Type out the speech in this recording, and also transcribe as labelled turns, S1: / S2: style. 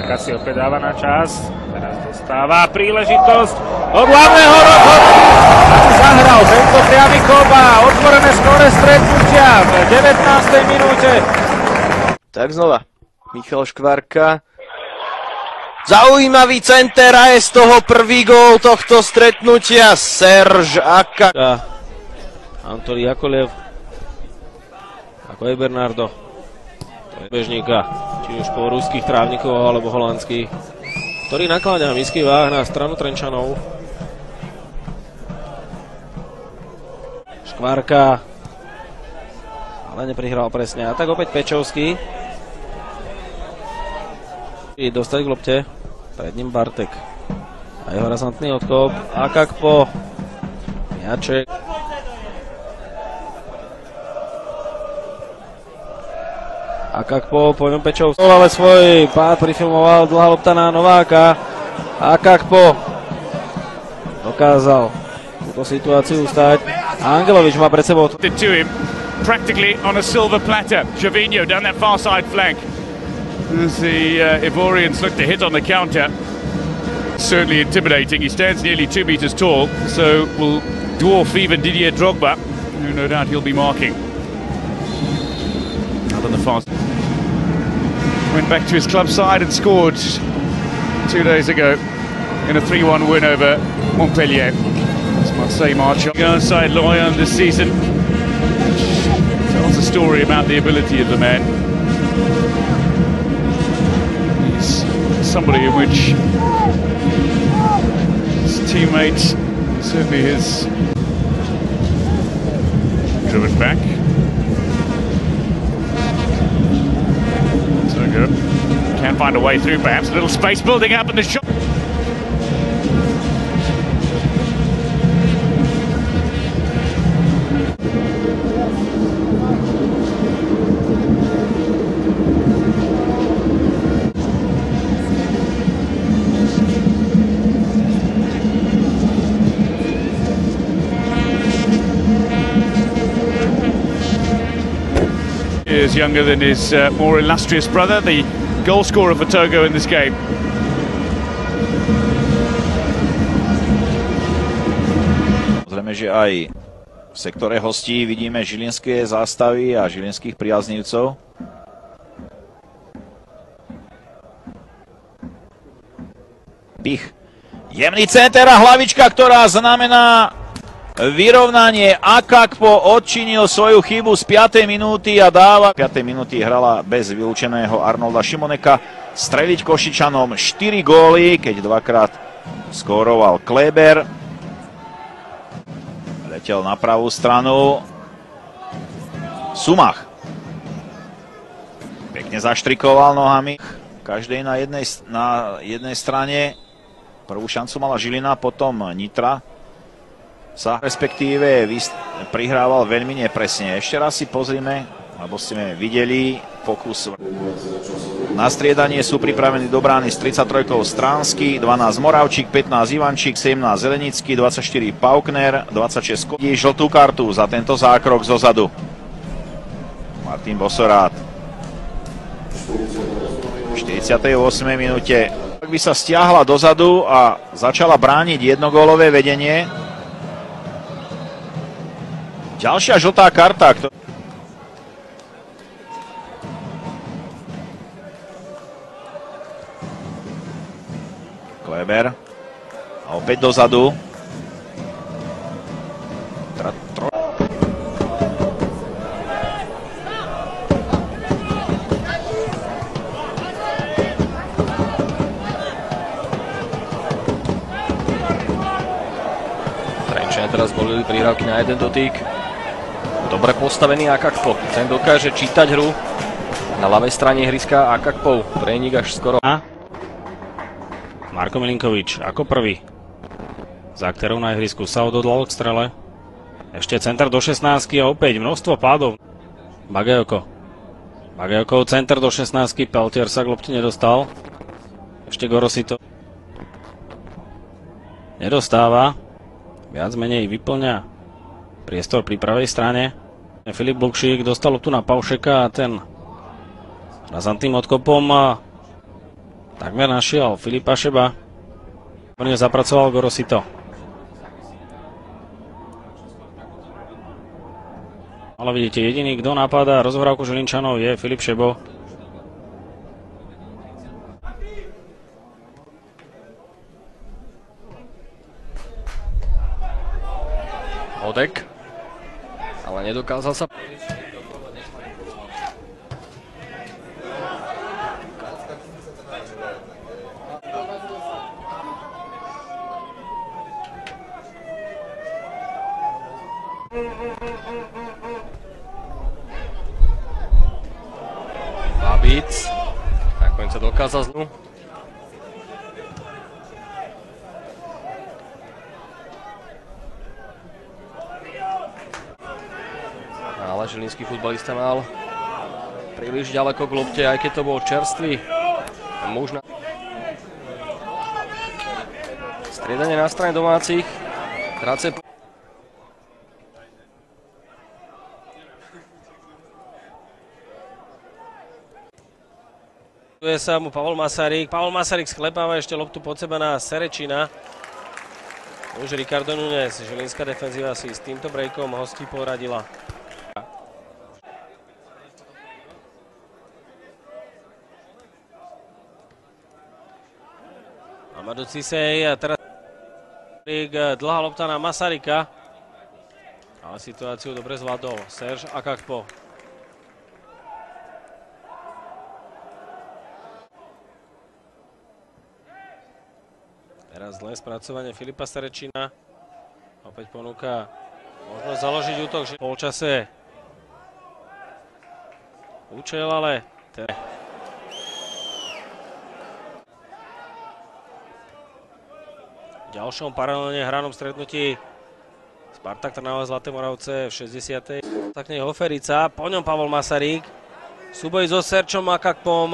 S1: Škvárka si opäť dáva na čas. Teraz dostáva príležitosť od hlavného rozhodcu. Aby zahral tento priamy kop a otvorené skóre stretnutia v 19. minúte.
S2: Tak znova. Michal Škvárka. Zaujímavý center a je z toho prvý gól tohto stretnutia. Serge Akak.
S3: Antolí Jakoliev. Ako je Bernardo. To je bežníka. Či už po ruských trávnikov alebo holandských. Ktorý nakladá misky váh na stranu Trenčanov. Škvárka. Ale neprihral presne. A tak opäť Pečovský. Dostať k lopte. Pred ním Bartek. A jeho razantný odkop. Akakpo. Miaček. Akakpo, po ňom Pečovský. Ale svoj pád prifilmoval, dlhá lopta na Nováka. Akakpo dokázal túto situáciu ustať. A Angelovič má pred sebou.
S4: Practically on a silver platter. Gervinho down that far side flank. As the Ivorians look to hit on the counter. Certainly intimidating. He stands nearly 2 meters tall, so will dwarf even Didier Drogba, who no doubt he'll be marking. Out on the far. Went back to his club side and scored 2 days ago in a 3-1 win over Montpellier. That's Marseille march on. Inside Lorient this season. Tells a story about the ability of the man. He's somebody in which his teammates, certainly his, driven back. So good. Can't find a way through, perhaps a little space building up in the shot. Is younger than his more illustrious brother, the goal scorer for Togo in this game.
S5: Zrejme, že aj v sektore hostí vidíme žilinské zástavy a žilinských priaznivcov. Pich. Jemný center a hlavička, ktorá znamená vyrovnanie. Akakpo odčinil svoju chybu z 5. minúty a dáva. 5. minúty hrala bez vylúčeného Arnolda Šimoneka. Streliť Košičanom 4 góly, keď dvakrát skóroval Kleber. Letel na pravú stranu. Sumach. Pekne zaštrikoval nohami. Každej na jednej strane. Prvú šancu mala Žilina, potom Nitra. Respektíve prihrával veľmi nepresne. Ešte raz si pozrime, lebo sme videli pokus. Na striedanie sú pripravení do brány s 33 Stránsky, 12 Moravčík, 15 Ivančík, 17 Zelenický, 24 Paukner, 26 Kodí. Žltú kartu za tento zákrok zozadu. Martin Bosorát. V 48. minúte. Ak by sa stiahla dozadu a začala brániť jednogólové vedenie. Ďalšia žltá karta. Kleber. A opäť dozadu.
S3: Trenčania teraz volili prihrávky na jeden dotyk. Dobre postavený Akakpo. Ten dokáže čítať hru. Na ľavej strane ihriska Akakpov. Prejník až skoro.
S1: Marko Milinkovič ako prvý. Za ktorou na ihrisku sa odhodlal k strele. Ešte center do 16 a opäť množstvo pádov. Bagajokov center do 16. Peltier sa k lopte nedostal. Ešte Gorosi to nedostáva. Viac menej vyplňa priestor pri pravej strane. Filip Blukšík dostal tu na Paušeka a ten razantným odkopom
S3: Takmer našiel Filipa Šeba. On je zapracoval Gorosito. Ale vidíte, jediný, kto napadá rozhrávku Žilinčanov, je Filip Šebo.
S6: Hodek, ale nedokázal sa. Babic, nakoniec sa dokázal znovu. Ale žilinský futbalista mal príliš ďaleko k lopte, aj keď to bol čerstvý muž. Striedanie na strane domácich. Drace.
S3: Tu sa mu Pavol Masaryk. Pavol Masaryk sklepáva ešte loptu pod seba na Serečina. Už Ricardo Núñez. Žilinská defenzíva si s týmto breakom hostí poradila. Amadou Cisej, teraz dlhá lopta na Masaryka. Ale situáciu dobre zvládol Serge Akakpo. Teraz zlé spracovanie Filipa Serečina. Opäť ponúka možnosť založiť útok v polčase. Účel, ale v ďalšom paralelne hranom stretnutí Spartak Trnava Zlaté Moravce v 60. Tak nej Hoferica, po ňom Pavol Masaryk. Súboj so Serčom Akakpom.